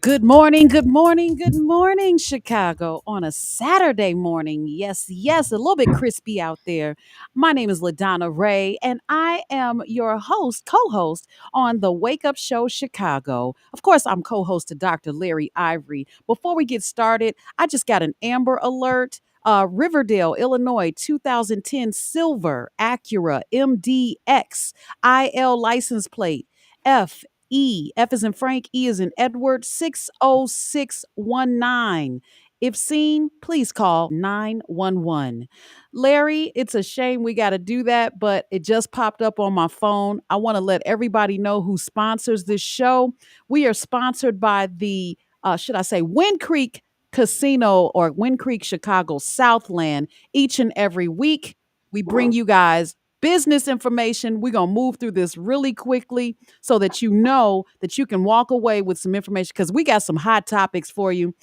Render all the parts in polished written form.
Good morning, Chicago, on a Saturday morning. Yes, a little bit crispy out there. My name is LaDonna Raeh, and I am your co-host on the Wake Up Show Chicago. Of course, I'm co-host to Dr. Larry Ivory. Before we get started, I just got an Amber Alert. Riverdale, Illinois, 2010 Silver Acura MDX IL license plate F is in Frank, E is in Edward, 60619. If seen, please call 911. Larry, it's a shame we got to do that, but it just popped up on my phone. I want to let everybody know who sponsors this show. We are sponsored by the, should I say, Wind Creek Casino or Wind Creek Chicago Southland each and every week. We bring you guys business information. We're going to move through this really quickly so that you know that you can walk away with some information because we got some hot topics for you.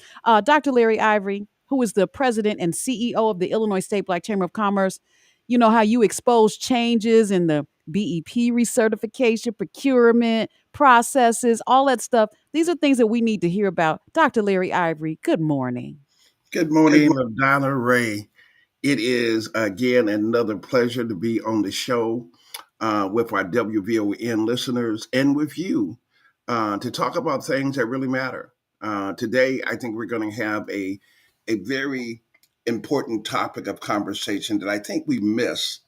Dr. Larry Ivory, who is the president and CEO of the Illinois State Black Chamber of Commerce, you know how you expose changes in the BEP recertification, procurement, processes, all that stuff. These are things that we need to hear about. Dr. Larry Ivory, good morning. Good morning, LaDonna Raeh. It is again another pleasure to be on the show with our WVON listeners and with you to talk about things that really matter. Today, I think we're going to have a very important topic of conversation that I think we miss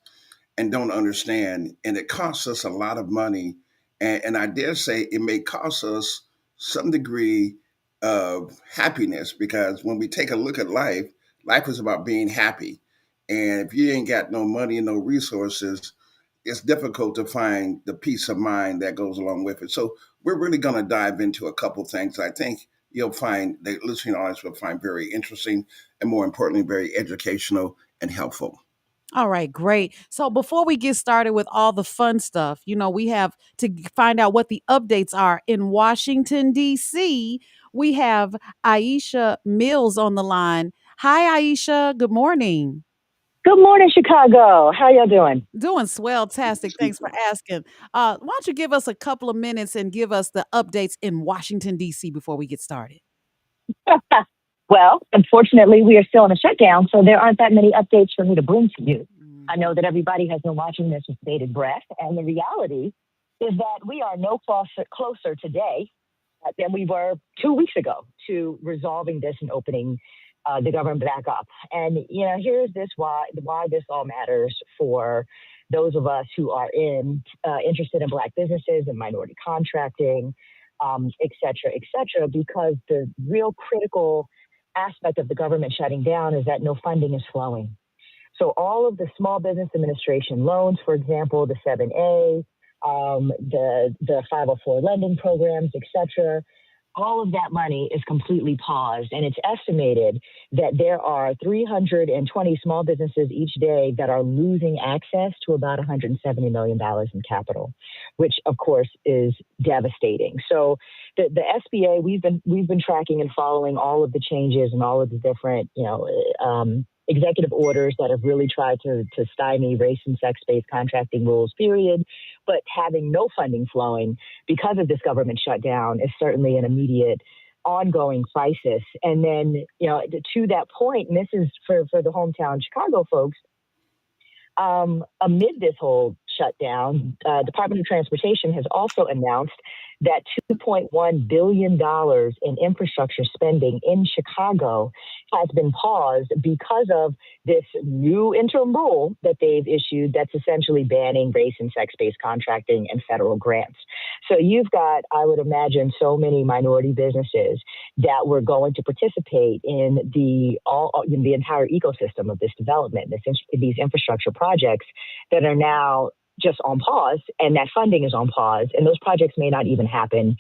and don't understand, and it costs us a lot of money. And I dare say it may cost us some degree of happiness because when we take a look at life, life is about being happy. And if you ain't got no money and no resources, it's difficult to find the peace of mind that goes along with it. So we're really going to dive into a couple things I think you'll find the listening audience will find very interesting and more importantly, very educational and helpful. All right, great. So before we get started with all the fun stuff, we have to find out what the updates are in Washington, D.C. We have Aisha Mills on the line. Hi, Aisha. Good morning. Good morning, Chicago. How y'all doing? Doing swell-tastic. Thanks for asking. Why don't you give us a couple of minutes and give us the updates in Washington, D.C. before we get started? Well, unfortunately, we are still in a shutdown, so there aren't that many updates for me to bring to you. I know that everybody has been watching this with bated breath, and the reality is that we are no closer today than we were 2 weeks ago to resolving this and opening the government back up. And here's why this all matters for those of us who are interested in Black businesses and minority contracting, et cetera, because the real critical aspect of the government shutting down is that no funding is flowing. So all of the Small Business Administration loans, for example, the 7A, the 504 lending programs, et cetera, all of that money is completely paused. And it's estimated that there are 320 small businesses each day that are losing access to about $170 million in capital, which of course is devastating. So the SBA, we've been tracking and following all of the changes and all of the different, executive orders that have really tried to stymie race and sex-based contracting rules, period. But having no funding flowing because of this government shutdown is certainly an immediate ongoing crisis. And then, to that point, and this is for the hometown Chicago folks, amid this whole shutdown, Department of Transportation has also announced that $2.1 billion in infrastructure spending in Chicago has been paused because of this new interim rule that they've issued that's essentially banning race and sex-based contracting and federal grants. So you've got, I would imagine, so many minority businesses that were going to participate in the entire ecosystem of this development, these infrastructure projects that are now just on pause, and that funding is on pause, and those projects may not even happen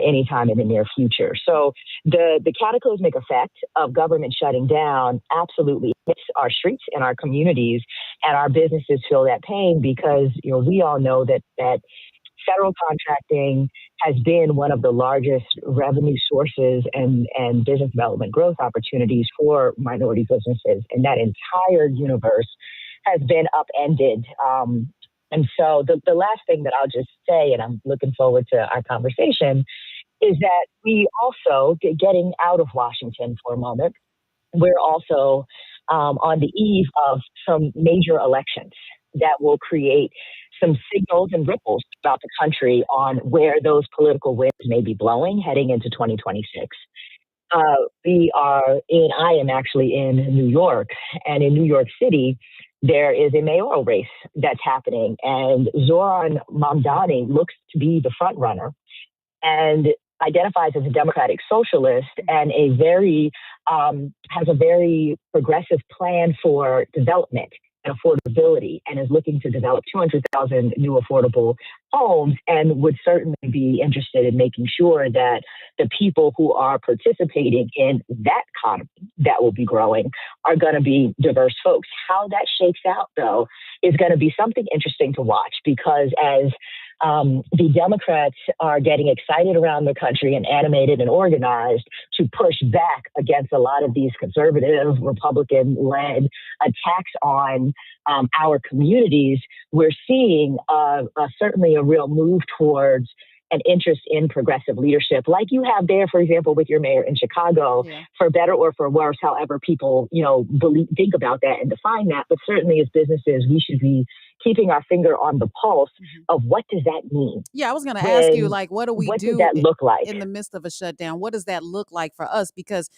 anytime in the near future. So the cataclysmic effect of government shutting down absolutely hits our streets and our communities, and our businesses feel that pain because we all know that federal contracting has been one of the largest revenue sources and business development growth opportunities for minority businesses, and that entire universe has been upended And so the last thing that I'll just say, and I'm looking forward to our conversation, is that we also, getting out of Washington for a moment, we're also on the eve of some major elections that will create some signals and ripples throughout the country on where those political winds may be blowing heading into 2026. I am actually in New York, and in New York City, there is a mayoral race that's happening, and Zoran Mamdani looks to be the front runner and identifies as a democratic socialist and has a very progressive plan for development and affordability, and is looking to develop 200,000 new affordable homes, and would certainly be interested in making sure that the people who are participating in that economy that will be growing are going to be diverse folks. How that shakes out, though, is going to be something interesting to watch, because as the Democrats are getting excited around the country and animated and organized to push back against a lot of these conservative, Republican-led attacks on our communities, we're seeing certainly a real move towards an interest in progressive leadership, like you have there, for example, with your mayor in Chicago, for better or for worse, however people, think about that and define that. But certainly as businesses, we should be keeping our finger on the pulse of what does that mean? Yeah, I was going to ask you, like, what do we What does do that look like? in the midst of a shutdown? What does that look like for us? Because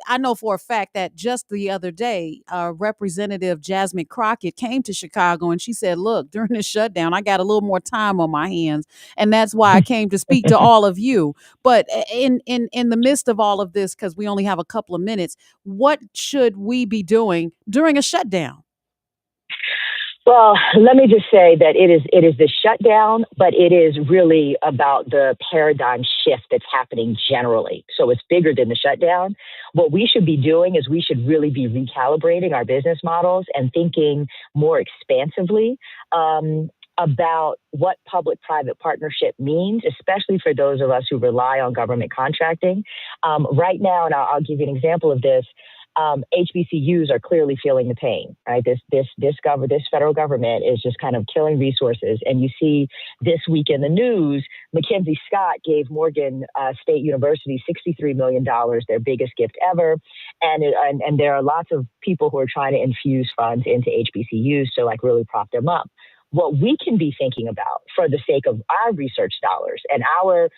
I know for a fact that just the other day, Representative Jasmine Crockett came to Chicago and she said, look, during this shutdown, I got a little more time on my hands. And that's why I came to speak to all of you. But in the midst of all of this, because we only have a couple of minutes, what should we be doing during a shutdown? Well, let me just say that it is the shutdown, but it is really about the paradigm shift that's happening generally. So it's bigger than the shutdown. What we should be doing is we should really be recalibrating our business models and thinking more expansively about what public-private partnership means, especially for those of us who rely on government contracting. Right now, and I'll give you an example of this, HBCUs are clearly feeling the pain, right? This federal government is just kind of killing resources. And you see this week in the news, Mackenzie Scott gave Morgan State University $63 million, their biggest gift ever. And there are lots of people who are trying to infuse funds into HBCUs to really prop them up. What we can be thinking about for the sake of our research dollars and our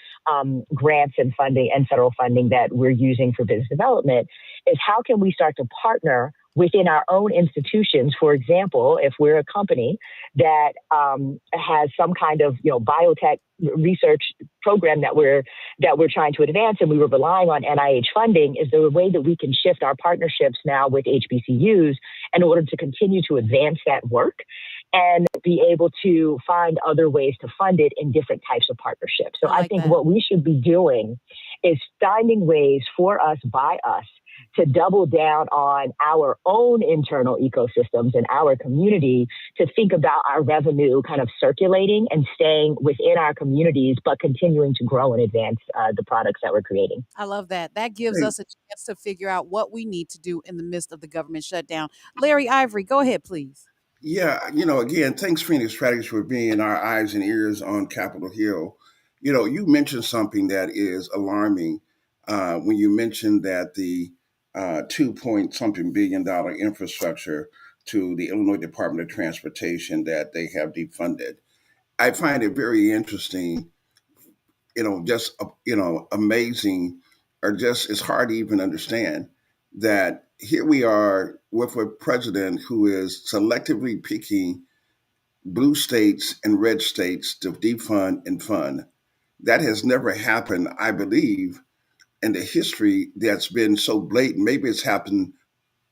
grants and funding and federal funding that we're using for business development is how can we start to partner within our own institutions. For example, if we're a company that has some kind of biotech research program that we're trying to advance, and we were relying on NIH funding, is there a way that we can shift our partnerships now with HBCUs in order to continue to advance that work and be able to find other ways to fund it in different types of partnerships? So I think what we should be doing is finding ways for us, by us, to double down on our own internal ecosystems and our community, to think about our revenue kind of circulating and staying within our communities, but continuing to grow and advance the products that we're creating. I love that. That gives us a chance to figure out what we need to do in the midst of the government shutdown. Larry Ivory, go ahead, please. Yeah, again, thanks, Phoenix Strategies, for being our eyes and ears on Capitol Hill. You mentioned something that is alarming when you mentioned that the 2 point something billion dollar infrastructure to the Illinois Department of Transportation that they have defunded. I find it very interesting, just amazing, or just it's hard to even understand that here we are with a president who is selectively picking blue states and red states to defund and fund. That has never happened, I believe, in the history that's been so blatant. Maybe it's happened,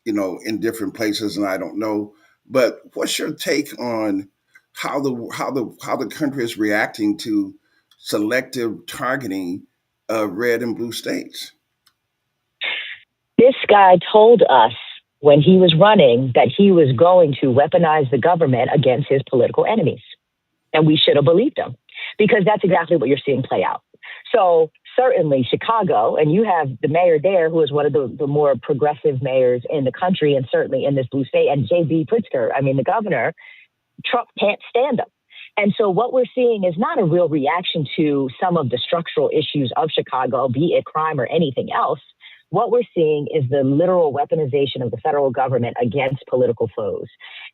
in different places, and I don't know. But what's your take on how the country is reacting to selective targeting of red and blue states? This guy told us when he was running that he was going to weaponize the government against his political enemies. And we should have believed him, because that's exactly what you're seeing play out. So certainly Chicago, and you have the mayor there who is one of the more progressive mayors in the country, and certainly in this blue state, and J.B. Pritzker, the governor, Trump can't stand him. And so what we're seeing is not a real reaction to some of the structural issues of Chicago, be it crime or anything else. What we're seeing is the literal weaponization of the federal government against political foes.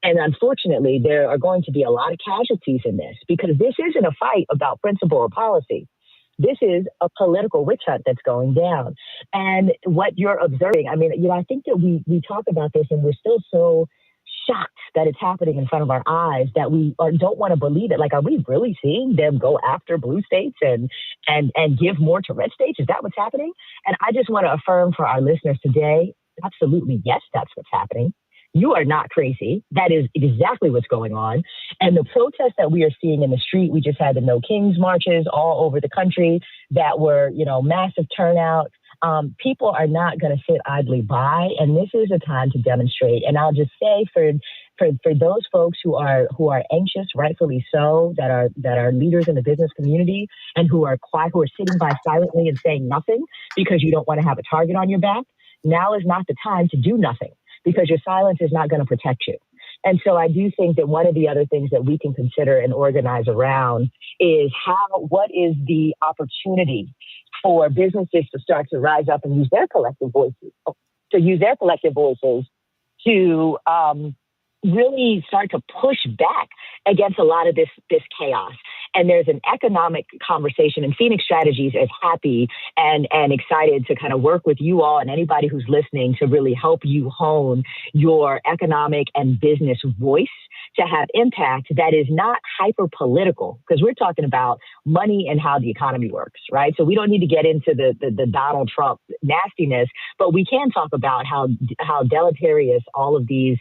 And unfortunately, there are going to be a lot of casualties in this because this isn't a fight about principle or policy. This is a political witch hunt that's going down. And what you're observing, I mean, I think that we talk about this and we're still so shocked that it's happening in front of our eyes that we don't want to believe it. Like, are we really seeing them go after blue states and give more to red states? Is that what's happening? And I just want to affirm for our listeners today, absolutely, yes, that's what's happening. You are not crazy. That is exactly what's going on. And the protests that we are seeing in the street, we just had the No Kings marches all over the country that were, massive turnout. People are not going to sit idly by, and this is a time to demonstrate. And I'll just say for those folks who are anxious, rightfully so, that are leaders in the business community and who are quiet, who are sitting by silently and saying nothing because you don't want to have a target on your back. Now is not the time to do nothing because your silence is not going to protect you. And so I do think that one of the other things that we can consider and organize around is what is the opportunity for businesses to start to rise up and use their collective voices, to really start to push back against a lot of this chaos. And there's an economic conversation, and Phoenix Strategies is happy and excited to kind of work with you all and anybody who's listening to really help you hone your economic and business voice to have impact that is not hyper political, because we're talking about money and how the economy works, right? So we don't need to get into the Donald Trump nastiness, but we can talk about how deleterious all of these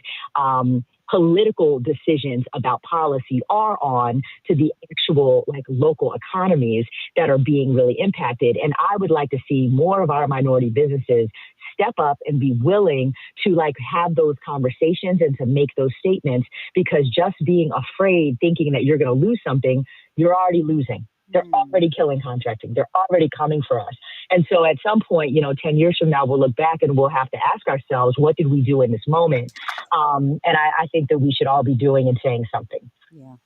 political decisions about policy are on to the actual local economies that are being really impacted. And I would like to see more of our minority businesses step up and be willing to have those conversations and to make those statements, because just being afraid, thinking that you're going to lose something, you're already losing. They're already killing contracting. They're already coming for us. And so at some point, 10 years from now, we'll look back and we'll have to ask ourselves, what did we do in this moment? And I think that we should all be doing and saying something. Yeah.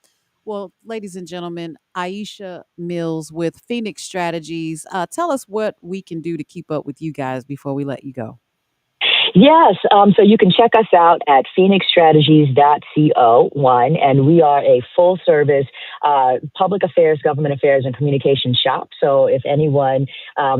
Well, ladies and gentlemen, Aisha Mills with Phoenix Strategies. Tell us what we can do to keep up with you guys before we let you go. Yes. So you can check us out at phoenixstrategies.co, and we are a full service public affairs, government affairs, and communication shop. So if anyone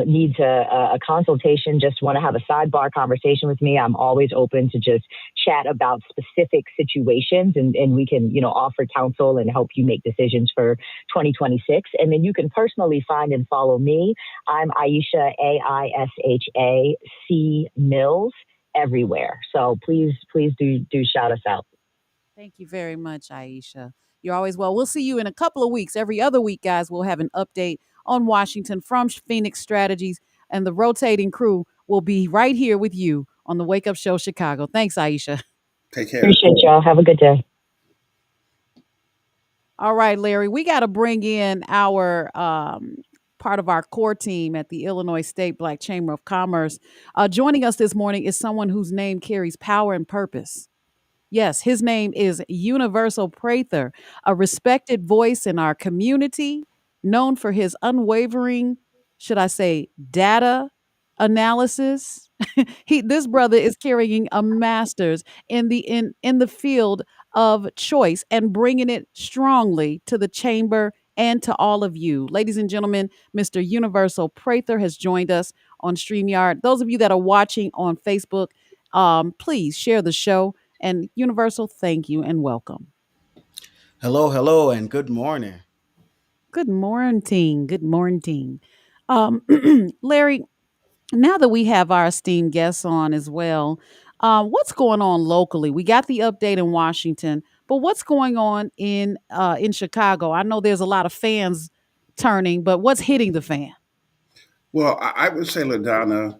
needs a consultation, just want to have a sidebar conversation with me, I'm always open to just chat about specific situations, and we can, offer counsel and help you make decisions for 2026. And then you can personally find and follow me. I'm Aisha, AISHA Mills, everywhere. So please do shout us out. Thank you very much, Aisha. You're always well. We'll see you in a couple of weeks. Every other week, guys, we'll have an update on Washington from Phoenix Strategies, and the rotating crew will be right here with you on the Wake Up Show Chicago. Thanks, Aisha. Take care. Appreciate y'all. Have a good day. All right, Larry, we got to bring in our part of our core team at the Illinois State Black Chamber of Commerce. Joining us this morning is someone whose name carries power and purpose. Yes, his name is Universal Prather, a respected voice in our community, known for his unwavering, should I say, data analysis. This brother is carrying a master's in the field of choice and bringing it strongly to the chamber and to all of you. Ladies and gentlemen, Mr. Universal Prather has joined us on StreamYard. Those of you that are watching on Facebook, please share the show. And Universal, thank you and welcome. Hello, and good morning. Good morning. Good morning. Um, Larry, now that we have our esteemed guests on as well, what's going on locally? We got the update in Washington, but what's going on in Chicago? I know there's a lot of fans turning, but what's hitting the fan? Well, I would say, LaDonna,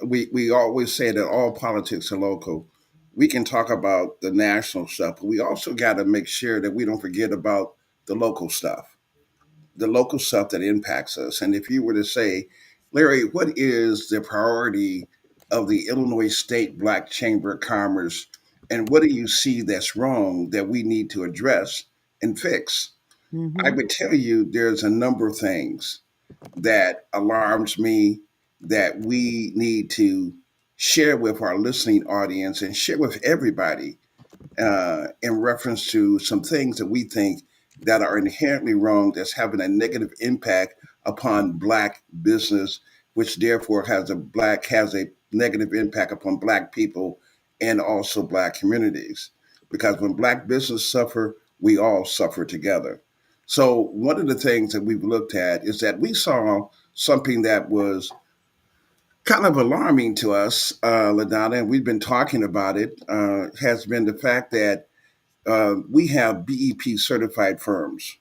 we always say that all politics are local. We can talk about the national stuff, but we also got to make sure that we don't forget about the local stuff that impacts us. And if you were to say, Larry, what is the priority of the Illinois State Black Chamber of Commerce, and what do you see that's wrong that we need to address and fix? I Mm-hmm. would tell you there's a number of things that alarms me that we need to share with our listening audience and share with everybody in reference to some things that we think that are inherently wrong that's having a negative impact upon black business, which therefore has a negative impact upon black people and also black communities. Because when black business suffer, we all suffer together. So one of the things that we've looked at is that we saw something that was kind of alarming to us, LaDonna, and we've been talking about it, has been the fact that we have BEP certified firms,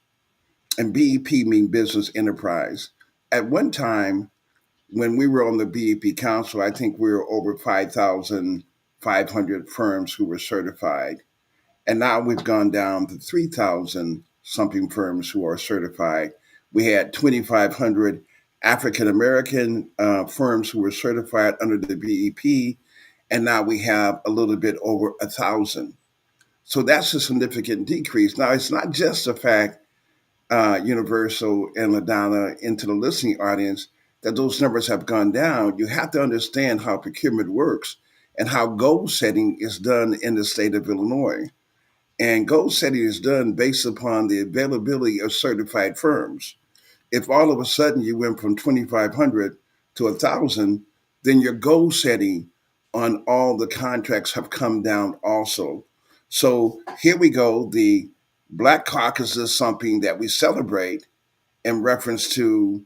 and BEP mean business enterprise. At one time, when we were on the BEP Council, I think we were over 5,500 firms who were certified. And now we've gone down to 3,000 something firms who are certified. We had 2,500 African American firms who were certified under the BEP, and now we have a little bit over 1,000. So that's a significant decrease. Now, it's not just the fact, Universal and LaDonna, into the listening audience, that those numbers have gone down. You have to understand how procurement works and how goal setting is done in the state of Illinois. And goal setting is done based upon the availability of certified firms. If all of a sudden you went from 2,500 to 1,000, then your goal setting on all the contracts have come down also. So here we go. The Black Caucus is something that we celebrate in reference to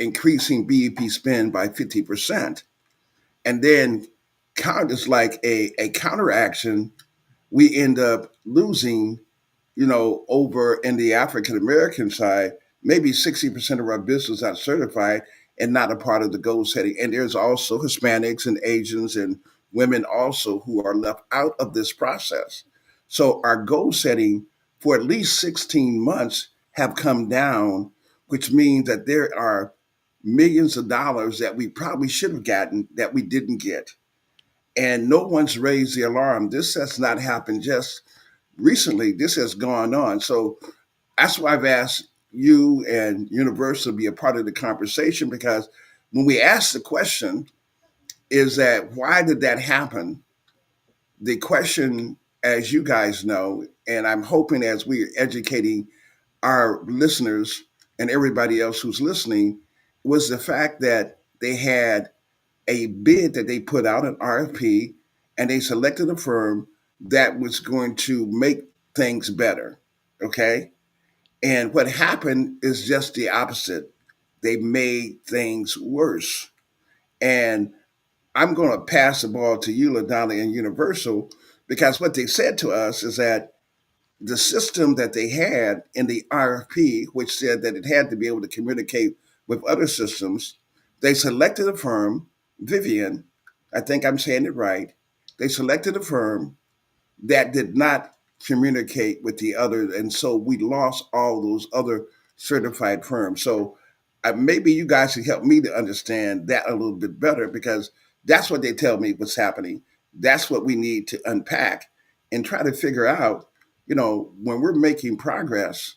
increasing BEP spend by 50%. And then it's like a counteraction, we end up losing, over in the African American side, maybe 60% of our business not certified and not a part of the goal setting. And there's also Hispanics and Asians and women also who are left out of this process. So our goal setting for at least 16 months have come down, which means that there are millions of dollars that we probably should have gotten that we didn't get. And no one's raised the alarm. This has not happened just recently. This has gone on. So that's why I've asked you and Universal to be a part of the conversation, because when we ask the question, is that why did that happen? The question, as you guys know, and I'm hoping as we're educating our listeners and everybody else who's listening, was the fact that they had a bid that they put out, an RFP, and they selected a firm that was going to make things better. Okay. And what happened is just the opposite. They made things worse. And I'm going to pass the ball to you, LaDonna and Universal, because what they said to us is that the system that they had in the RFP, which said that it had to be able to communicate with other systems, they selected a firm, Vivian, I think I'm saying it right. They selected a firm that did not communicate with the other, and so we lost all those other certified firms. So maybe you guys should help me to understand that a little bit better, because that's what they tell me what's happening. That's what we need to unpack and try to figure out. When we're making progress,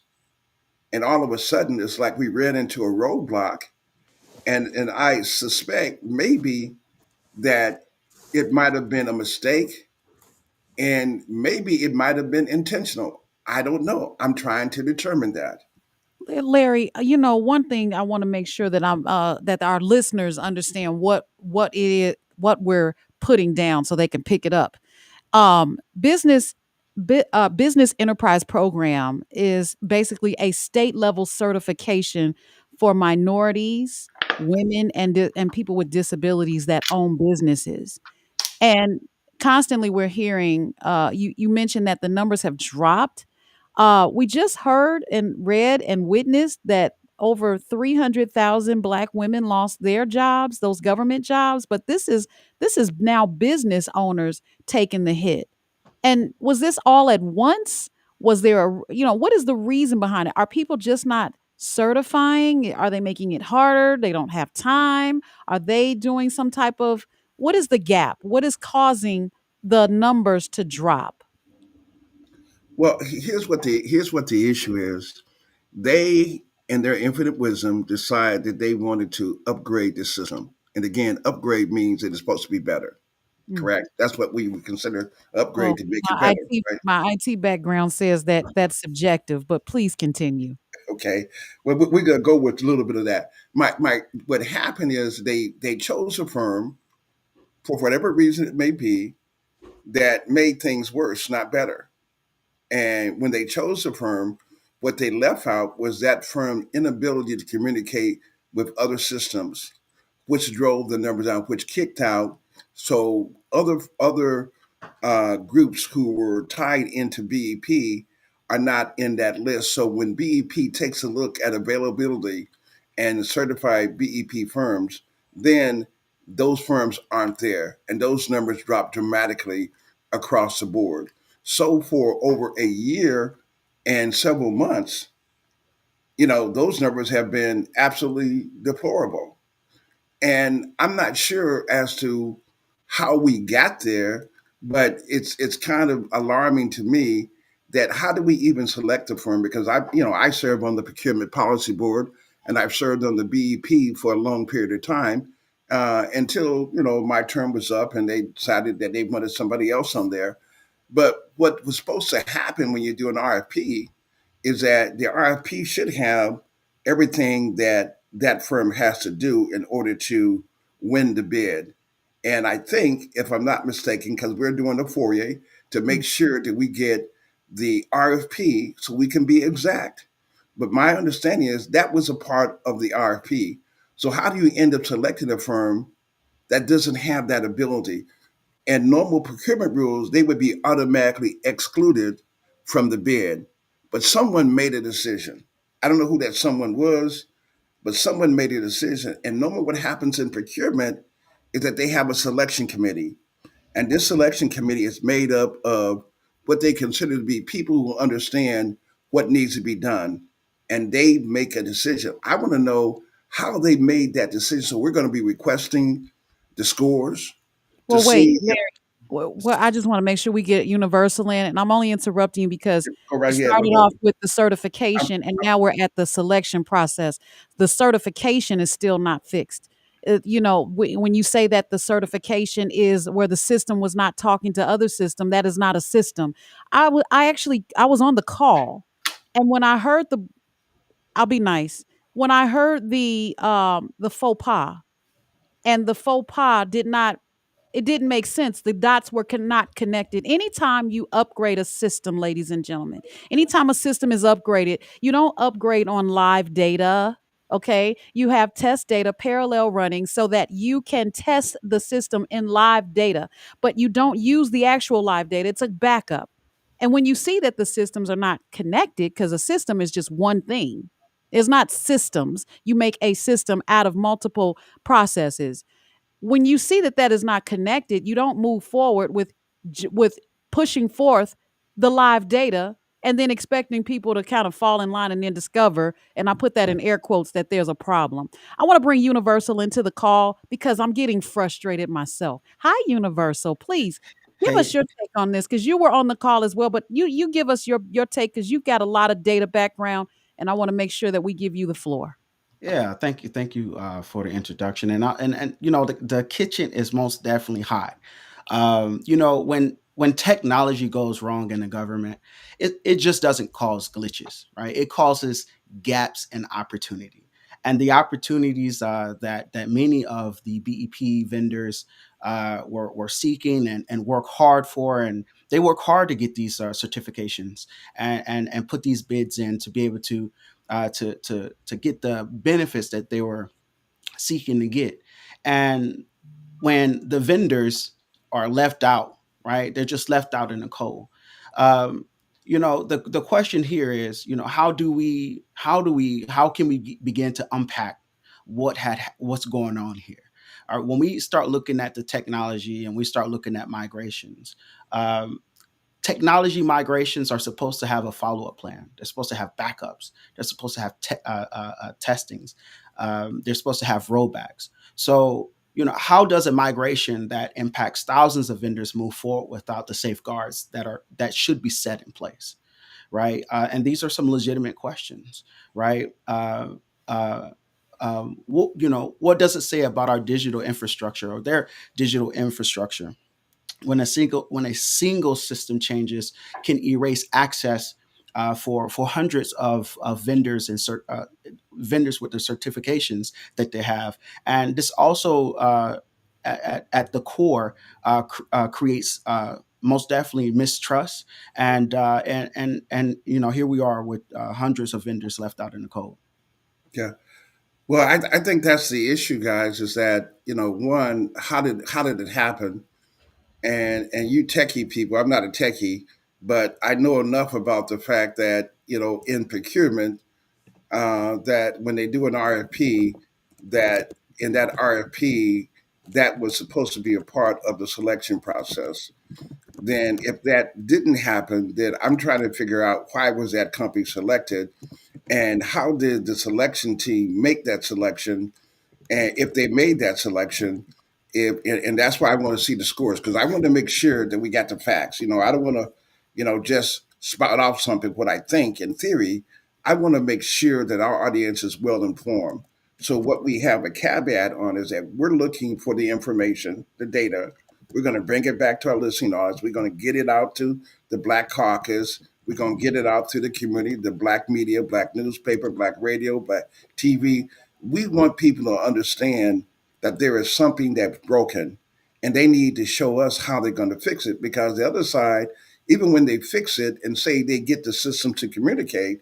and all of a sudden it's like we ran into a roadblock, and I suspect maybe that it might have been a mistake, and maybe it might have been intentional. I don't know. I'm trying to determine that. Larry, one thing I want to make sure that that our listeners understand what it is, what we're putting down, so they can pick it up. Business business enterprise program is basically a state level certification for minorities, women, and people with disabilities that own businesses. And constantly we're hearing, you mentioned that the numbers have dropped. We just heard and read and witnessed that over 300,000 black women lost their jobs, those government jobs, but this is now business owners taking the hit. And was this all at once? Was there what is the reason behind it? Are people just not certifying? Are they making it harder? They don't have time? Are they doing some type of, what is the gap? What is causing the numbers to drop? Well, here's what the issue is. They, in their infinite wisdom, decide that they wanted to upgrade the system. And again, upgrade means it is supposed to be better. Mm. Correct? That's what we would consider upgrade Well, to make it my better, IT right? my IT background says that that's subjective, but please continue. Okay. Well, we're gonna go with a little bit of that. My what happened is they chose a firm for whatever reason it may be that made things worse, not better. And when they chose the firm, what they left out was that firm's inability to communicate with other systems, which drove the numbers down, which kicked out. So other groups who were tied into BEP are not in that list. So when BEP takes a look at availability and certified BEP firms, then those firms aren't there, and those numbers drop dramatically across the board. So for over a year and several months, those numbers have been absolutely deplorable. And I'm not sure as to how we got there, but it's kind of alarming to me that how do we even select a firm? Because I serve on the procurement policy board, and I've served on the BEP for a long period of time until my term was up, and they decided that they wanted somebody else on there. But what was supposed to happen when you do an RFP is that the RFP should have everything that that firm has to do in order to win the bid. And I think, if I'm not mistaken, because we're doing a foyer to make Mm. sure that we get the RFP so we can be exact. But my understanding is that was a part of the RFP. So how do you end up selecting a firm that doesn't have that ability? And normal procurement rules, they would be automatically excluded from the bid. But someone made a decision. I don't know who that someone was, but someone made a decision. And normally, what happens in procurement is that they have a selection committee. And this selection committee is made up of what they consider to be people who understand what needs to be done. And they make a decision. I want to know how they made that decision. So we're going to be requesting the scores to Well, wait, see if. Larry. Well, I just want to make sure we get universal in, and I'm only interrupting you because Go you right ahead. started off with the I'm, certification, and now we're at the selection process. The certification is still not fixed. When you say that the certification is where the system was not talking to other system, that is not a system. I was on the call, and when I heard I'll be nice. When I heard the faux pas, and the faux pas didn't make sense. The dots were not connected. Anytime you upgrade a system, ladies and gentlemen, anytime a system is upgraded, you don't upgrade on live data. Okay. You have test data parallel running so that you can test the system in live data, but you don't use the actual live data. It's a backup. And when you see that the systems are not connected, because a system is just one thing, it's not systems. You make a system out of multiple processes. When you see that that is not connected, you don't move forward with pushing forth the live data and then expecting people to kind of fall in line and then discover, and I put that in air quotes, that there's a problem. I want to bring Universal into the call because I'm getting frustrated myself. Hi, Universal. Please give us Hey, your take on this, because you were on the call as well, but you give us your take, because you've got a lot of data background, and I want to make sure that we give you the floor. yeah, thank you for the introduction. And the kitchen is most definitely hot. When technology goes wrong in the government, it just doesn't cause glitches, right? It causes gaps in opportunity, and the opportunities that many of the BEP vendors were seeking and work hard for, and they work hard to get these certifications and put these bids in to be able to get the benefits that they were seeking to get. And when the vendors are left out, right, they're just left out in the cold. Um, the question here is, how can we begin to unpack what's going on here? All right, when we start looking at the technology and we start looking at migrations, um, technology migrations are supposed to have a follow-up plan. They're supposed to have backups. They're supposed to have testings. They're supposed to have rollbacks. So, how does a migration that impacts thousands of vendors move forward without the safeguards that should be set in place? right? And these are some legitimate questions, right? Uh, what does it say about our digital infrastructure or their digital infrastructure? When a single system changes, can erase access for hundreds of vendors and vendors with the certifications that they have. And this also at the core creates most definitely mistrust, and here we are with hundreds of vendors left out in the cold. Yeah. Well, I think that's the issue, guys. Is that one, how did it happen? And you techie people, I'm not a techie, but I know enough about the fact that in procurement, that when they do an RFP, that in that RFP, that was supposed to be a part of the selection process. Then, if that didn't happen, then I'm trying to figure out why was that company selected, and how did the selection team make that selection, and if they made that selection, if and that's why I want to see the scores, because I want to make sure that we got the facts. I don't want to, just spout off something what I think in theory. I want to make sure that our audience is well informed. So what we have a caveat on is that we're looking for the information, the data. We're going to bring it back to our listening audience. We're going to get it out to the Black Caucus. We're going to get it out to the community, the Black media, Black newspaper, Black radio, Black TV. We want people to understand that there is something that's broken, and they need to show us how they're going to fix it, because the other side, even when they fix it and say they get the system to communicate,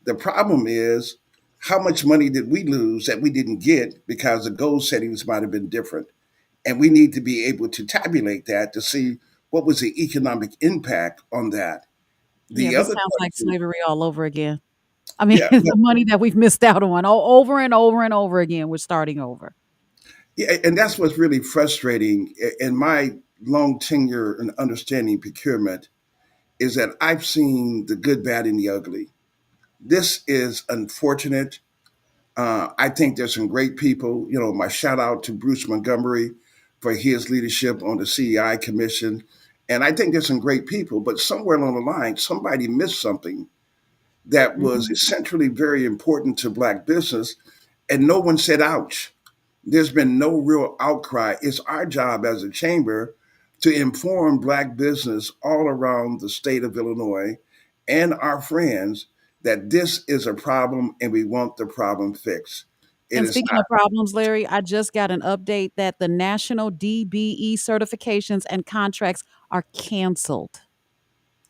the problem is how much money did we lose that we didn't get because the goal settings might have been different. And we need to be able to tabulate that to see what was the economic impact on that. Yeah, The this other sounds like question, slavery all over again. I mean, yeah, the money that we've missed out on over and over and over again, we're starting over. yeah, and that's what's really frustrating in my long tenure in understanding procurement, is that I've seen the good, bad, and the ugly. This is unfortunate. I think there's some great people. My shout out to Bruce Montgomery for his leadership on the CEI Commission. And I think there's some great people, but somewhere along the line, somebody missed something that was Mhm. essentially very important to Black business, and no one said, ouch. There's been no real outcry. It's our job as a chamber to inform Black business all around the state of Illinois and our friends that this is a problem and we want the problem fixed. It And is speaking not. of problems, Larry, I just got an update that the national DBE certifications and contracts are canceled.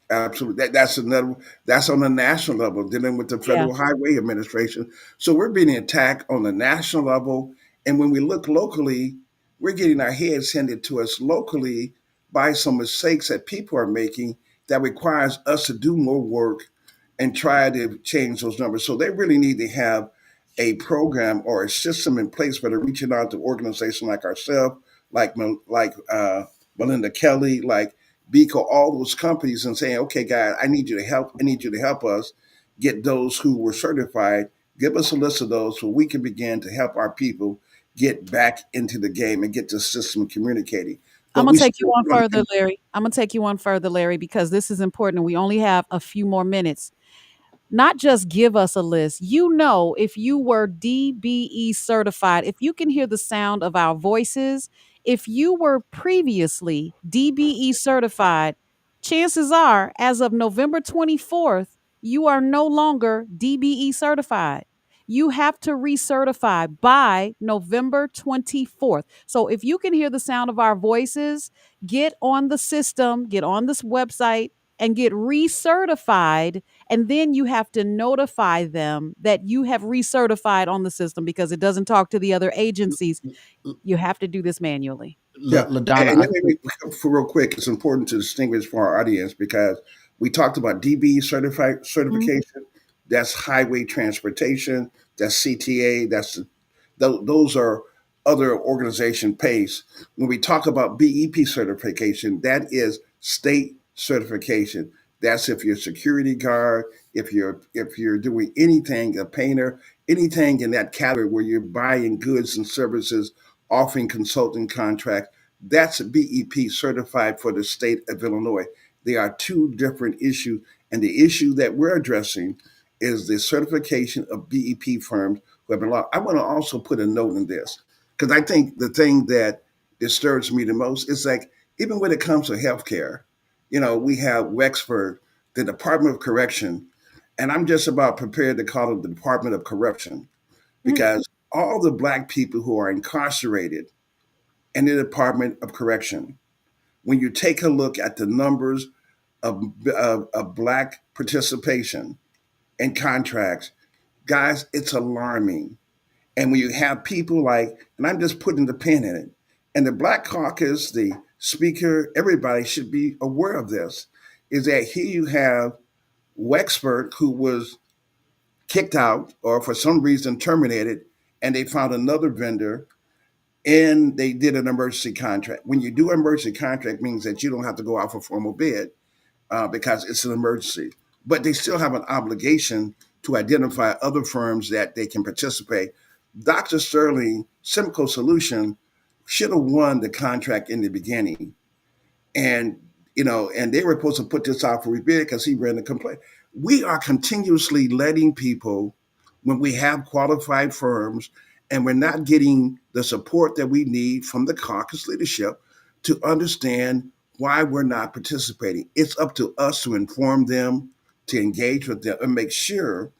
Absolutely. That's another. That's on the national level, dealing with the Yeah. Federal Highway Administration. So we're being attacked on the national level, and when we look locally, we're getting our heads handed to us locally by some mistakes that people are making that requires us to do more work and try to change those numbers. So they really need to have a program or a system in place where they're reaching out to organizations like ourselves, like Melinda Kelly, like Beco, all those companies, and saying, okay, guys, I need you to help. I need you to help us get those who were certified. Give us a list of those so we can begin to help our people get back into the game and get the system communicating. I'm But gonna we take you still one want further, Larry. I'm gonna take you one further, Larry, because this is important. We only have a few more minutes. Not just give us a list. If you were DBE certified, if you can hear the sound of our voices, if you were previously DBE certified, chances are, as of November 24th, you are no longer DBE certified. You have to recertify by November 24th. So if you can hear the sound of our voices, get on the system, get on this website, and get recertified, and then you have to notify them that you have recertified on the system because it doesn't talk to the other agencies. You have to do this manually. Yeah, LaDonna, and I then think. maybe for real quick, it's important to distinguish for our audience because we talked about DB Mhm. certification. That's highway transportation. That's CTA. Those are other organization pays. When we talk about BEP certification, that is state certification. That's if you're a security guard, if you're doing anything, a painter, anything in that category where you're buying goods and services, offering consulting contracts. That's BEP certified for the state of Illinois. They are two different issues, And the issue that we're addressing is the certification of BEP firms who have been allowed. I want to also put a note in this because I think the thing that disturbs me the most is like, even when it comes to healthcare, we have Wexford, the Department of Correction, and I'm just about prepared to call it the Department of Corruption Mm, because all the Black people who are incarcerated in the Department of Correction, when you take a look at the numbers of Black participation in contracts, guys, it's alarming. And when you have people like, and I'm just putting the pen in it, and the Black Caucus, the speaker, everybody should be aware of this, is that here you have Wexford, who was kicked out or for some reason terminated, and they found another vendor and they did an emergency contract. When you do an emergency contract, means that you don't have to go out for formal bid because it's an emergency. But they still have an obligation to identify other firms that they can participate. Dr. Sterling, Simcoe Solution, should have won the contract in the beginning. And, and they were supposed to put this out for rebid because he ran the complaint. We are continuously letting people, when we have qualified firms and we're not getting the support that we need from the caucus leadership to understand why we're not participating. It's up to us to inform them, to engage with them, and make sure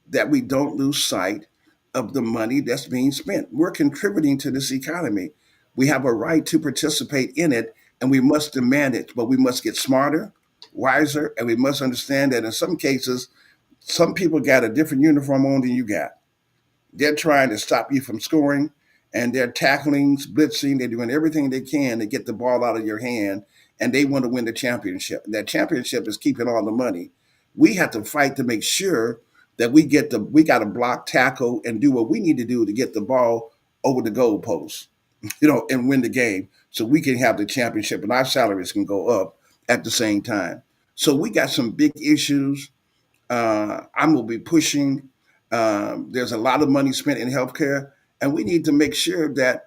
that we don't lose sight of the money that's being spent. We're contributing to this economy. We have a right to participate in it, and we must demand it, but we must get smarter, wiser, and we must understand that in some cases, some people got a different uniform on than you got. They're trying to stop you from scoring, and they're tackling, blitzing, they're doing everything they can to get the ball out of your hand, and they want to win the championship. That championship is keeping all the money. We have to fight to make sure that we got to block, tackle, and do what we need to do to get the ball over the goalpost, and win the game so we can have the championship and our salaries can go up at the same time. So we got some big issues. I'm going to be pushing. There's a lot of money spent in healthcare, and we need to make sure that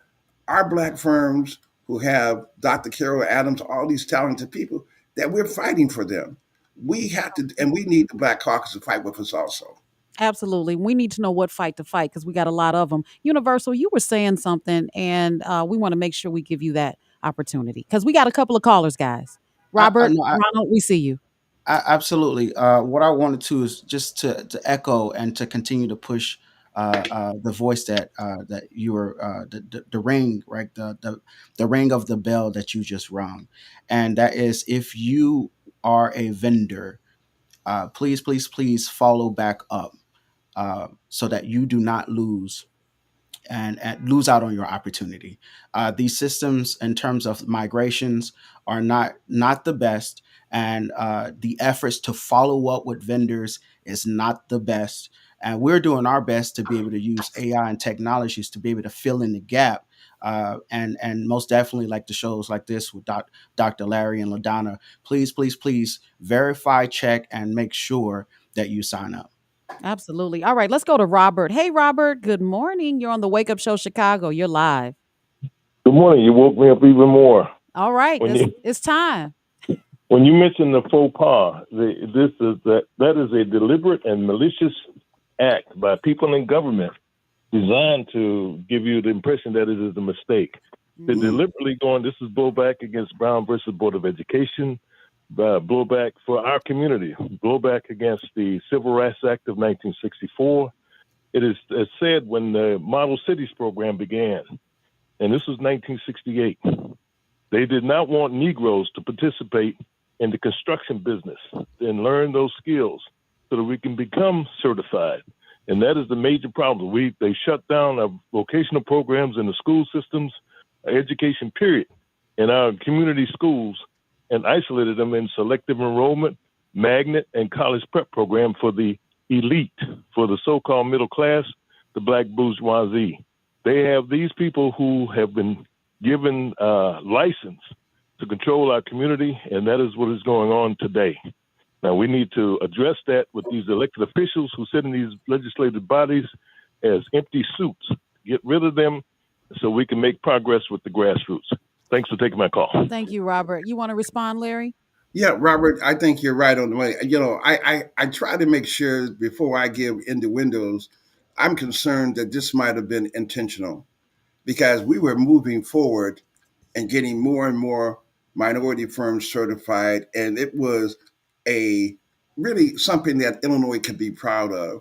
our Black firms who have Dr. Carol Adams, all these talented people, that we're fighting for them. We have to, and we need the Black Caucus to fight with us also. absolutely. We need to know what fight to fight because we got a lot of them. Universal, you were saying something, and we want to make sure we give you that opportunity because we got a couple of callers, guys. I Robert, know. Ronald, we see you. Absolutely. What I wanted to is just to echo and to continue to push the voice that you were the ring, right, the ring of the bell that you just rung, and that is, if you are a vendor, please follow back up so that you do not lose and lose out on your opportunity. These systems, in terms of migrations, are not the best, and the efforts to follow up with vendors is not the best. And we're doing our best to be able to use AI and technologies to be able to fill in the gap. And most definitely, like the shows like this with Dr. Larry and LaDonna, please verify, check, and make sure that you sign up. Absolutely. All right, let's go to Robert. Hey, Robert. Good morning. You're on the Wake Up Show Chicago. You're live. Good morning. You woke me up even more All right, when this you it's time. when you mentioned the faux pas. That is a deliberate and malicious act by people in government designed to give you the impression that it is a mistake. They're Mhm. deliberately going. This is blowback against Brown versus Board of Education. Blowback for our community. Blowback against the Civil Rights Act of 1964. It is said when the Model Cities program began, and this was 1968. They did not want Negroes to participate in the construction business and learn those skills so that we can become certified. And that is the major problem. They shut down our vocational programs in the school systems, education period, in our community schools, and isolated them in selective enrollment, magnet, and college prep program for the elite, for the so-called middle class, the black bourgeoisie. They have these people who have been given license to control our community, and that is what is going on today. Now, we need to address that with these elected officials who sit in these legislative bodies as empty suits. Get rid of them so we can make progress with the grassroots. Thanks for taking my call. Thank you, Robert. You want to respond, Larry? Yeah, Robert, I think you're right on the money. I try to make sure before I give innuendos, I'm concerned that this might have been intentional because we were moving forward and getting more and more minority firms certified, and it was a really something that Illinois could be proud of,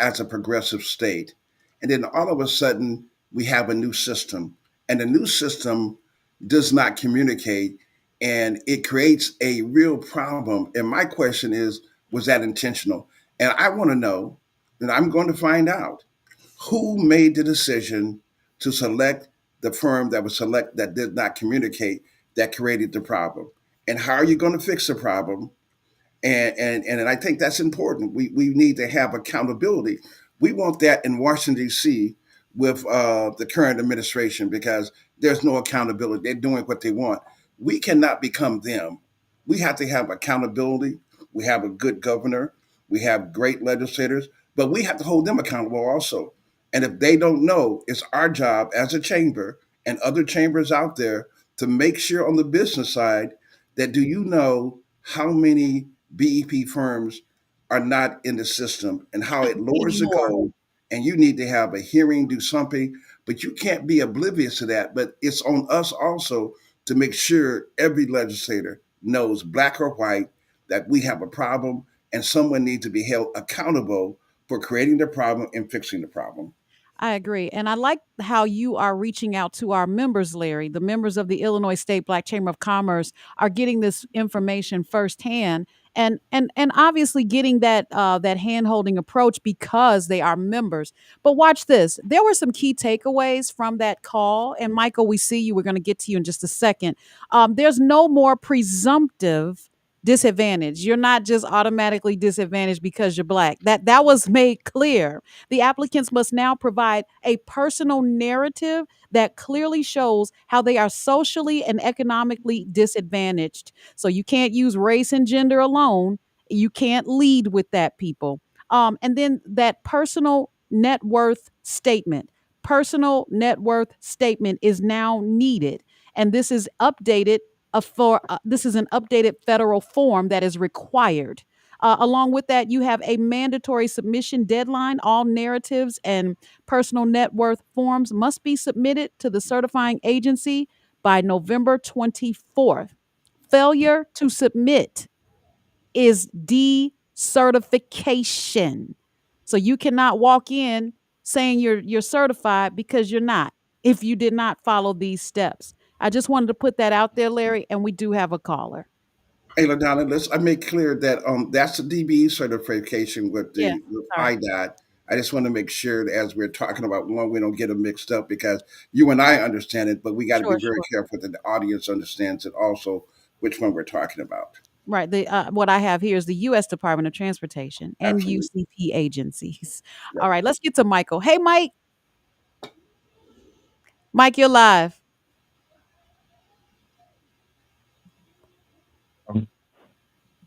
as a progressive state. And then all of a sudden, we have a new system, and the new system does not communicate, and it creates a real problem. And my question is, was that intentional? And I want to know, and I'm going to find out who made the decision to select the firm that was select that did not communicate that created the problem, and how are you going to fix the problem? And I think that's important. We need to have accountability. We want that in Washington D.C. with the current administration because there's no accountability. They're doing what they want. We cannot become them. We have to have accountability. We have a good governor. We have great legislators, but we have to hold them accountable also. And if they don't know, it's our job as a chamber and other chambers out there to make sure on the business side that do you know how many BEP firms are not in the system and how it lowers the Anymore. goal. And you need to have a hearing, do something, but you can't be oblivious to that. But it's on us also to make sure every legislator knows, black or white, that we have a problem and someone needs to be held accountable for creating the problem and fixing the problem. I agree. And I like how you are reaching out to our members, Larry. The members of the Illinois State Black Chamber of Commerce are getting this information firsthand and obviously getting that hand-holding approach because they are members. But watch this. There were some key takeaways from that call. And Michael, we see you. We're going to get to you in just a second. There's no more presumptive disadvantage. You're not just automatically disadvantaged because you're black. That was made clear. The applicants must now provide a personal narrative that clearly shows how they are socially and economically disadvantaged. So you can't use race and gender alone. You can't lead with that, people. And then that personal net worth statement. Personal net worth statement is now needed, and this is updated. This is an updated federal form that is required. Along with that, you have a mandatory submission deadline. All narratives and personal net worth forms must be submitted to the certifying agency by November 24th. Failure to submit is decertification. So you cannot walk in saying you're certified because you're not if you did not follow these steps. I just wanted to put that out there, Larry, and we do have a caller. Hey, LaDonna, I make clear that that's the DBE certification with Yeah, the with sorry. IDOT. I just want to make sure that as we're talking about one, we don't get them mixed up because you and I understand it, but we got to be Sure, very sure. careful that the audience understands it also which one we're talking about. Right. The what I have here is the U.S. Department of Transportation and Absolutely. UCP agencies. All Right. right, let's get to Michael. Hey, Mike. Mike, you're live. Um,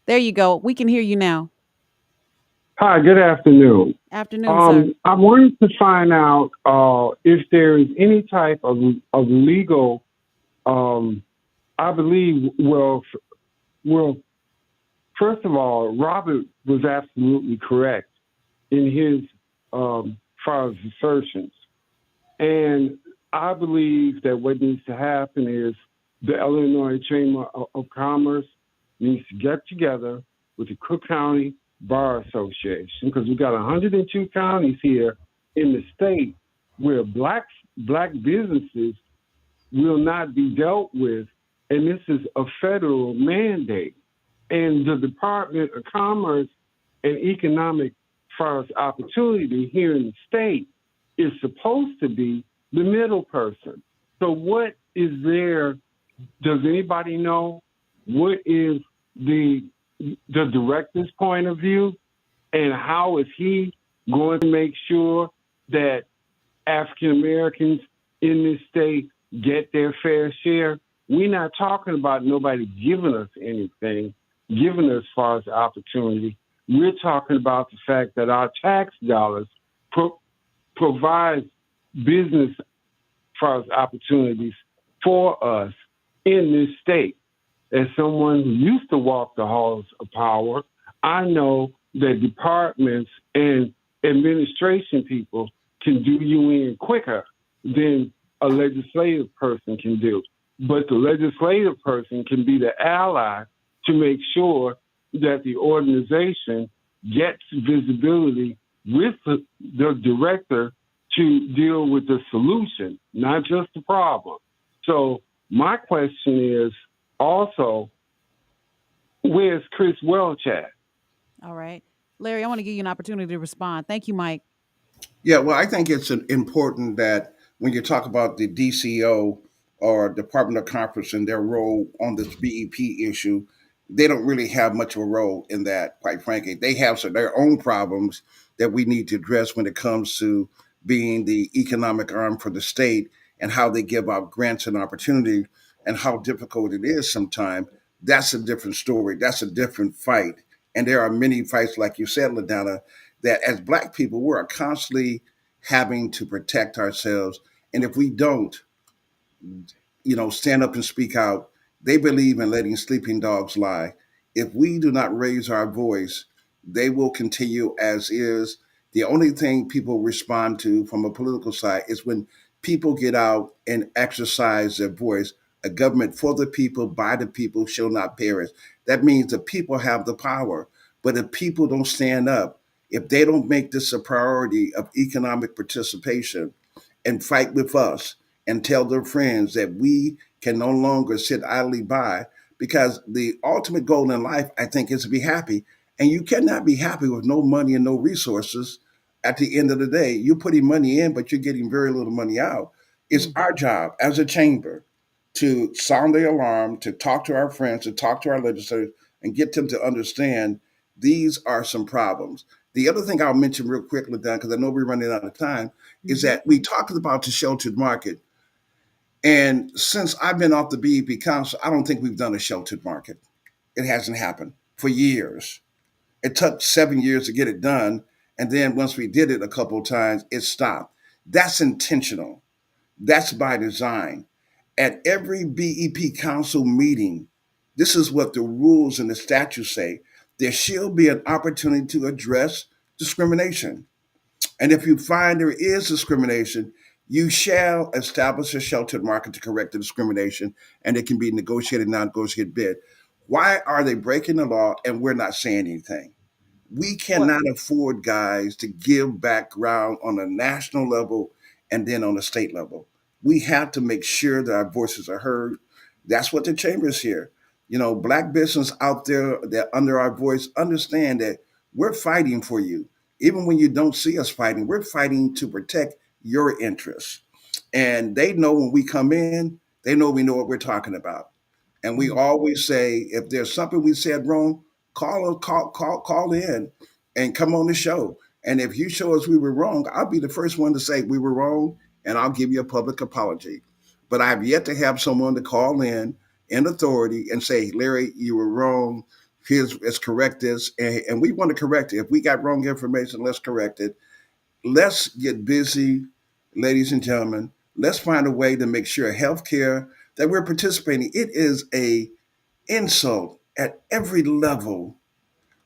There you go. We can hear you now. Hi, good afternoon. Afternoon, sir. I wanted to find out if there is any type of legal. I believe. Well. First of all, Robert was absolutely correct in his far as assertions, and I believe that what needs to happen is the Illinois Chamber of Commerce needs to get together with the Cook County Bar Association because we've got 102 counties here in the state where black businesses will not be dealt with, and this is a federal mandate. And the Department of Commerce and Economic Far as Opportunity here in the state is supposed to be the middle person. So what is there? Does anybody know what is the director's point of view, and how is he going to make sure that African Americans in this state get their fair share? We're not talking about nobody giving us anything, giving us far as opportunity. We're talking about the fact that our tax dollars provide business far as opportunities for us in this state. as someone who used to walk the halls of power, I know that departments and administration people can do you in quicker than a legislative person can do. But the legislative person can be the ally to make sure that the organization gets visibility with the director to deal with the solution, not just the problem. So my question is also, where's Chris Welch at? All right. Larry, I want to give you an opportunity to respond. Thank you, Mike. Yeah, well, I think it's important that when you talk about the DCO or Department of Commerce and their role on this BEP issue, they don't really have much of a role in that, quite frankly. They have their own problems that we need to address when it comes to being the economic arm for the state and how they give out grants and opportunity and how difficult it is sometimes. That's a different story. That's a different fight. And there are many fights, like you said, LaDonna, that as Black people, we're constantly having to protect ourselves. And if we don't, stand up and speak out, they believe in letting sleeping dogs lie. If we do not raise our voice, they will continue as is. The only thing people respond to from a political side is when people get out and exercise their voice. A government for the people, by the people, shall not perish. That means the people have the power. But if people don't stand up, if they don't make this a priority of economic participation and fight with us and tell their friends that we can no longer sit idly by, because the ultimate goal in life, I think, is to be happy. And you cannot be happy with no money and no resources. At the end of the day, you're putting money in, but you're getting very little money out. It's Mhm. our job as a chamber to sound the alarm, to talk to our friends, to talk to our legislators, and get them to understand these are some problems. The other thing I'll mention real quickly, Dan, because I know we're running out of time, is Mhm. that we talked about the sheltered market. And since I've been off the BEP Council, I don't think we've done a sheltered market. It hasn't happened for years. It took 7 years to get it done. And then once we did it a couple of times, it stopped. That's intentional. That's by design. At every BEP Council meeting, this is what the rules and the statutes say. There shall be an opportunity to address discrimination. And if you find there is discrimination, you shall establish a sheltered market to correct the discrimination, and it can be negotiated, non negotiated bid. Why are they breaking the law and we're not saying anything? We Well, cannot afford, guys, to give background on a national level and then on a state level. We have to make sure that our voices are heard. That's what the chamber is here. Black business out there that under our voice understand that we're fighting for you. Even when you don't see us fighting, we're fighting to protect your interests. And they know when we come in, they know we know what we're talking about. And we mhm. always say, if there's something we said wrong, call in and come on the show. And if you show us we were wrong, I'll be the first one to say we were wrong, and I'll give you a public apology. But I've yet to have someone to call in authority and say, Larry, you were wrong. Let's correct this. And we want to correct it. If we got wrong information, let's correct it. Let's get busy, ladies and gentlemen. Let's find a way to make sure healthcare that we're participating. It is a insult at every level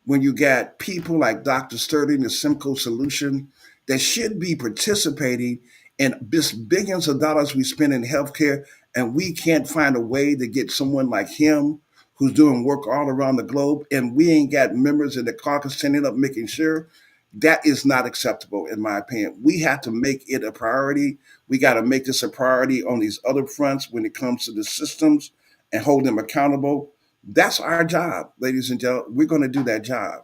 when you got people like Dr. Sturdy and the Simcoe Solution that should be participating in this billions of dollars we spend in healthcare, and we can't find a way to get someone like him who's doing work all around the globe, and we ain't got members in the caucus standing up making sure. That is not acceptable, in my opinion. We have to make it a priority. We got to make this a priority on these other fronts when it comes to the systems and hold them accountable. That's our job, ladies and gentlemen. We're going to do that job.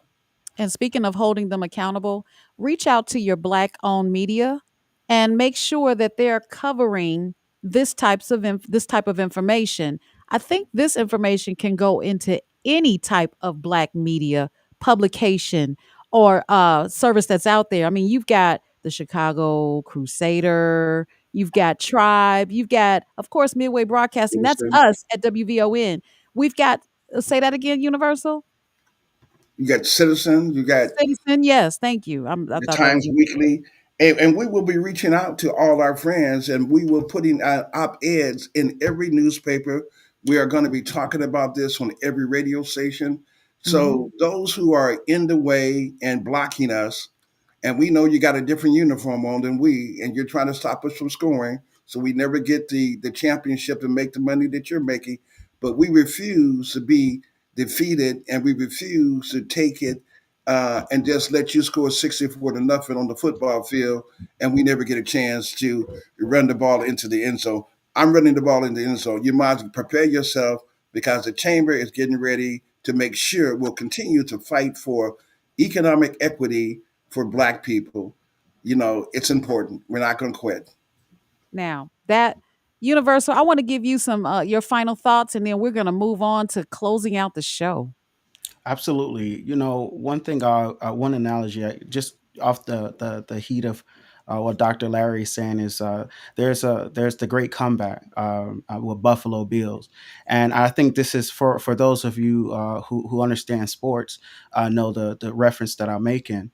And speaking of holding them accountable, reach out to your Black owned media and make sure that they're covering this type of information. I think this information can go into any type of Black media publication or service that's out there. I mean, you've got the Chicago Crusader, you've got Tribe, you've got, of course, Midway Broadcasting. That's Citizen. us at WVON. We've got, say that again, Universal? You got Citizen, you got Citizen, yes, thank you. I the thought that was Times Weekly, and we will be reaching out to all our friends, and we will putting op eds in every newspaper. We are going to be talking about this on every radio station. Mhm. So those who are in the way and blocking us, and we know you got a different uniform on than we, and you're trying to stop us from scoring, so we never get the championship and make the money that you're making. But we refuse to be defeated, and we refuse to take it and just let you score 64 to nothing on the football field, and we never get a chance to run the ball into the end zone. I'm running the ball in the end zone. You might as well prepare yourself because the chamber is getting ready to make sure we'll continue to fight for economic equity for Black people. You know, it's important. We're not going to quit. Now, that Universal, I want to give you some your final thoughts, and then we're going to move on to closing out the show. Absolutely. One thing, one analogy, just off the heat of what Dr. Larry is saying is there's the great comeback with Buffalo Bills, and I think this is for those of you who understand sports, know the reference that I'm making.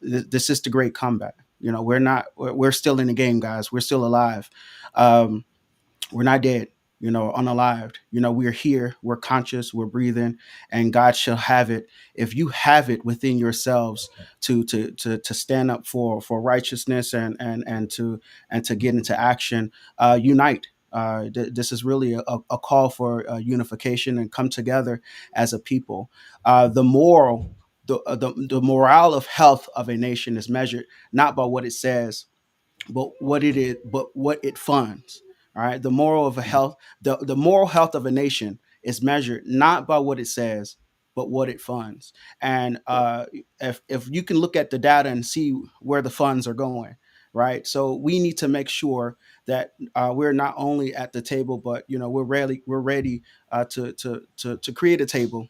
This is the great comeback. We're still in the game, guys. We're still alive. Um, we're not dead, unalived. We're here, we're conscious, we're breathing, and God shall have it. If you have it within yourselves to stand up for righteousness and to get into action, unite. This is really a call for unification and come together as a people. The morale of health of a nation is measured not by what it says, but what it is, but what it funds. All right. The moral health of a nation is measured not by what it says, but what it funds. And if you can look at the data and see where the funds are going, right? So we need to make sure that we're not only at the table, but we're ready to create a table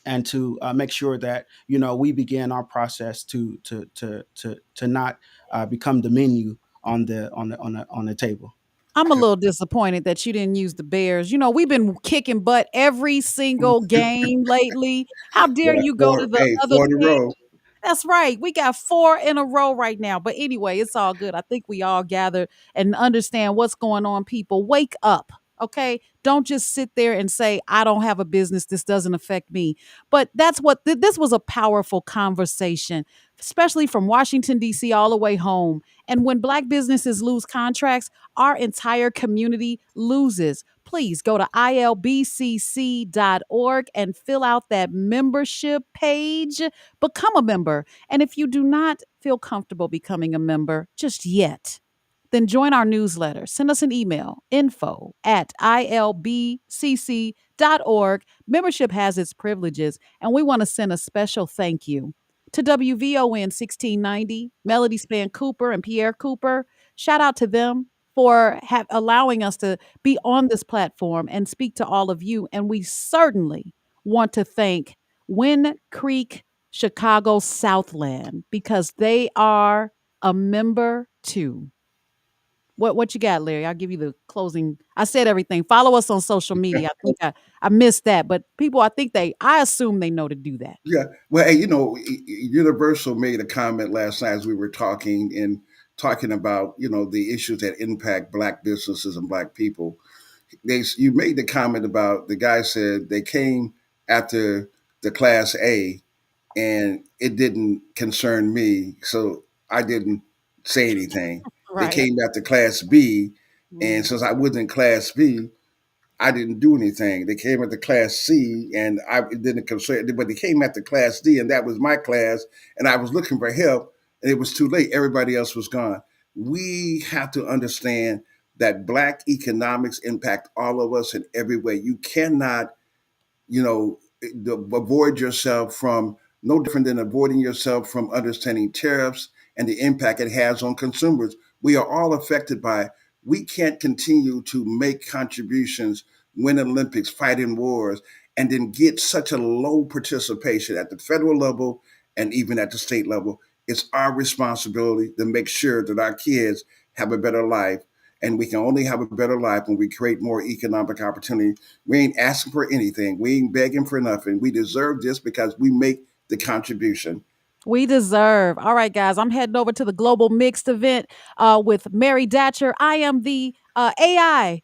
and to make sure that we begin our process to not become the menu on the table. I'm a little disappointed that you didn't use the Bears. We've been kicking butt every single game lately. How dare Yeah, you go to the other four in a team? row. That's right. We got 4 in a row right now. But anyway, it's all good. I think we all gather and understand what's going on, people. Wake up, okay? Don't just sit there and say, I don't have a business. This doesn't affect me. But that's what this was a powerful conversation, especially from Washington, D.C., all the way home. And when Black businesses lose contracts, our entire community loses. Please go to ilbcc.org and fill out that membership page. Become a member. And if you do not feel comfortable becoming a member just yet, then join our newsletter. Send us an email, info@ilbcc.org. Membership has its privileges, and we want to send a special thank you to WVON 1690, Melody Span Cooper, and Pierre Cooper. Shout out to them for allowing us to be on this platform and speak to all of you. And we certainly want to thank Wind Creek Chicago Southland because they are a member too. What you got, Larry? I'll give you the closing. I said everything. Follow us on social media. I think I missed that, but people, I assume they know to do that. Yeah. Well, hey, Universal made a comment last night as we were talking about the issues that impact Black businesses and Black people. You made the comment about the guy said they came after the Class A, and it didn't concern me, so I didn't say anything. They Right. came after Class B, and Mm. since I wasn't Class B, I didn't do anything. They came at the Class C, and it didn't concern. But they came at the Class D, and that was my class, and I was looking for help, and it was too late. Everybody else was gone. We have to understand that Black economics impact all of us in every way. You cannot avoid yourself from no different than avoiding yourself from understanding tariffs and the impact it has on consumers. We are all affected by it. We can't continue to make contributions, win Olympics, fight in wars, and then get such a low participation at the federal level and even at the state level. It's our responsibility to make sure that our kids have a better life. And we can only have a better life when we create more economic opportunity. We ain't asking for anything. We ain't begging for nothing. We deserve this because we make the contribution. We deserve. All right, guys, I'm heading over to the Global Mixed event with Mary Datcher. I am the AI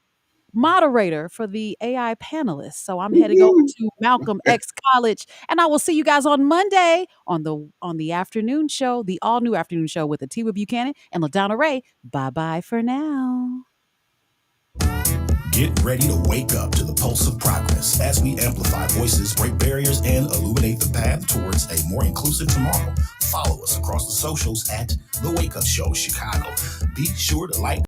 moderator for the AI panelists. So I'm heading over to Malcolm X College, and I will see you guys on Monday on the afternoon show, the all new afternoon show with Atiwa Buchanan and LaDonna Raeh. Bye bye for now. Get ready to wake up to the pulse of progress as we amplify voices, break barriers, and illuminate the path towards a more inclusive tomorrow. Follow us across the socials at The Wake Up Show Chicago. Be sure to like,